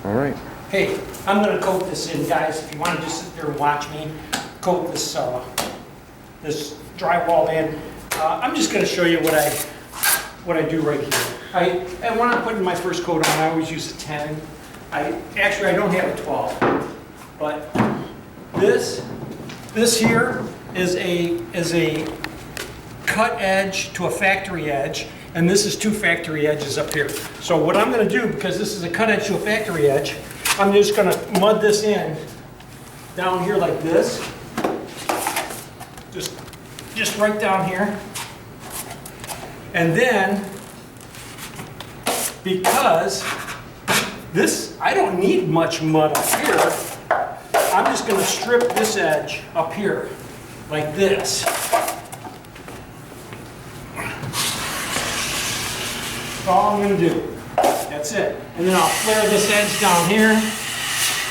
All right. Hey, I'm gonna coat this in, guys. If you wanna just sit there and watch me coat this drywall in. I'm just gonna show you what I do right here. And when I'm putting my first coat on, I always use a 10. Actually, I don't have a 12, but this here is a cut edge to a factory edge, and this is 2 factory edges up here. So what I'm going to do, because this is a cut edge to a factory edge, I'm just going to mud this in down here like this, just right down here, and then because this, I don't need much mud up here, I'm just going to strip this edge up here like this. That's all I'm going to do. That's it. And then I'll flare this edge down here.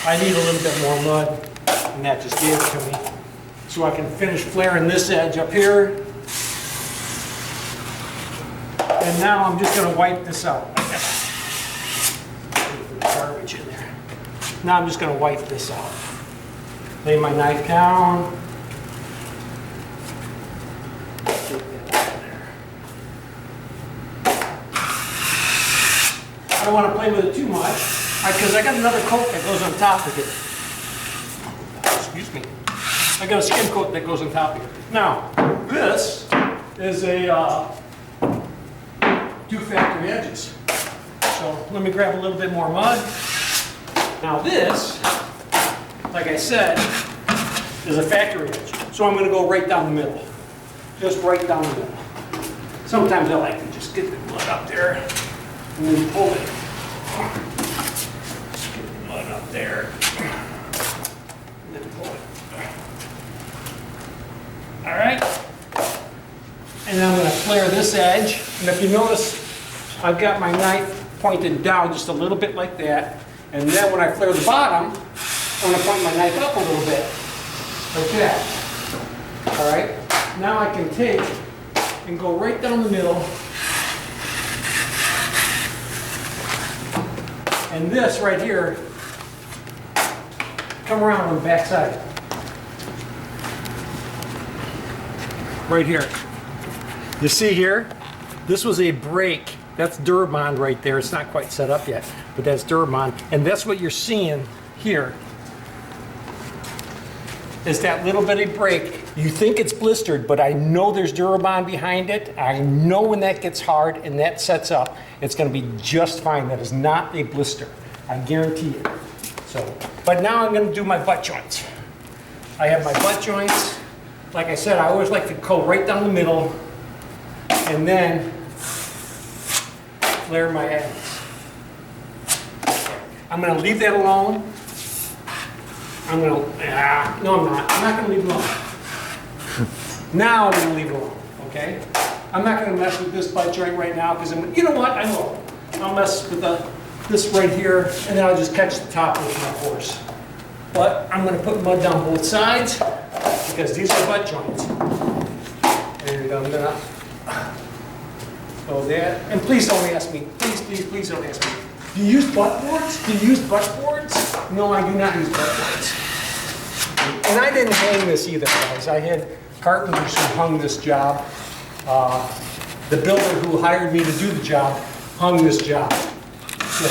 I need a little bit more mud, and that just gave it to me. So I can finish flaring this edge up here. And now I'm just going to wipe this out. Garbage in there. Now I'm just going to wipe this out. Lay my knife down. I don't want to play with it too much because I got another coat that goes on top of it. Excuse me. I got a skim coat that goes on top of it. Now, this is a 2 factory edges. So let me grab a little bit more mud. Now this, like I said, is a factory edge. So I'm going to go right down the middle. Just right down the middle. Sometimes I like to just get the mud up there and then pull it. Just get the mud up there. And then pull it. All right. And then I'm going to flare this edge. And if you notice, I've got my knife pointed down just a little bit like that. And then when I flare the bottom, I'm going to point my knife up a little bit. Like that. All right. Now I can take and go right down the middle. And this right here, come around on the back side. Right here. You see here? This was a break. That's Durabond right there. It's not quite set up yet, but that's Durabond. And that's what you're seeing here. Is that little bitty break. You think it's blistered, but I know there's Durabond behind it. I know when that gets hard and that sets up, it's going to be just fine. That is not a blister. I guarantee it. So, but now I'm going to do my butt joints. I have my butt joints. Like I said, I always like to go right down the middle and then flare my ends. I'm going to leave that alone. I'm going to, no I'm not. I'm not going to leave it alone. Now I'm going to leave it alone, okay? I'm not going to mess with this butt joint right now because you know what? I will. I'll mess with this right here and then I'll just catch the top with my force. But I'm going to put mud down both sides because these are butt joints. And I'm going to go that. And please don't ask me. Please don't ask me. Do you use butt boards? Do you use butt boards? No, I do not use butt boards. And I didn't hang this either, guys. I had carpenters who hung this job. The builder who hired me to do the job hung this job. So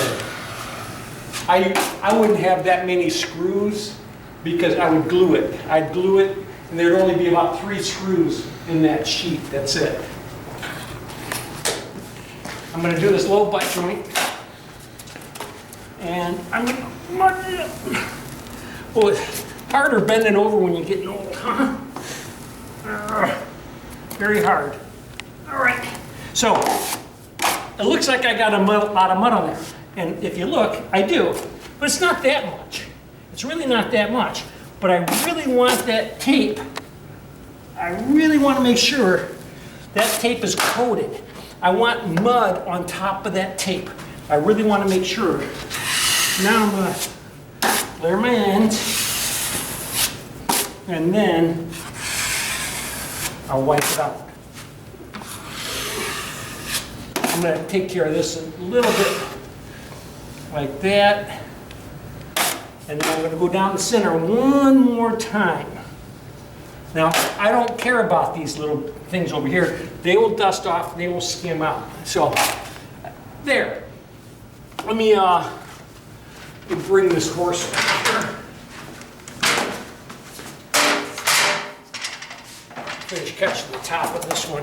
I wouldn't have that many screws because I would glue it. I'd glue it, and there'd only be about 3 screws in that sheet. That's it. I'm going to do this low butt joint. And I'm going to mud it up. Oh, it's harder bending over when you're getting old, huh? Very hard. All right. So, it looks like I got a lot of mud on there. And if you look, I do. But it's not that much. It's really not that much. But I really want that tape. I really want to make sure that tape is coated. I want mud on top of that tape. I really want to make sure. Now I'm going to flare my ends, and then I'll wipe it out. I'm going to take care of this a little bit like that. And then I'm going to go down the center one more time. Now, I don't care about these little things over here. They will dust off, they will skim out. So, there. Let me bring this horse over here. Finish catching the top of this one.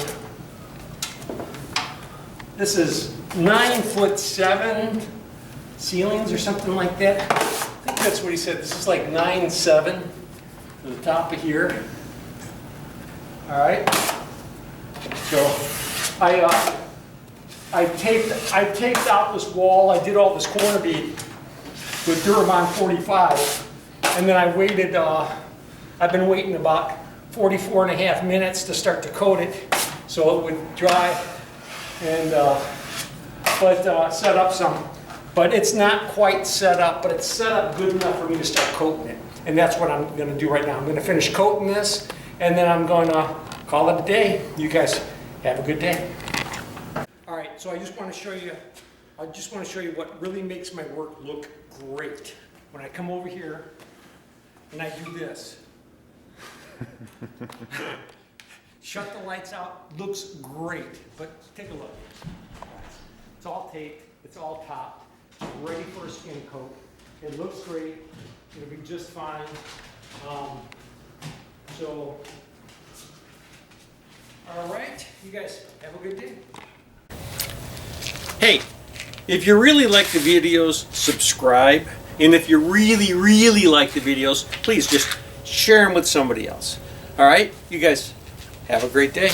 This is 9'7" ceilings or something like that. I think that's what he said. This is like 9'7" to the top of here. All right. So I taped out this wall. I did all this corner bead with Drywall 45, and then I waited. I've been waiting about 44.5 minutes to start to coat it, so it would dry and set up some. But it's not quite set up, but it's set up good enough for me to start coating it. And that's what I'm going to do right now. I'm going to finish coating this, and then I'm going to call it a day. You guys have a good day. All right, so I just want to show you what really makes my work look great. When I come over here and I do this. Shut the lights out, looks great, but take a look. It's all taped, it's all topped, it's ready for a skin coat. It looks great, it'll be just fine. All right, you guys have a good day. Hey, if you really like the videos, subscribe. And if you really, really like the videos, please just share them with somebody else. All right, you guys have a great day.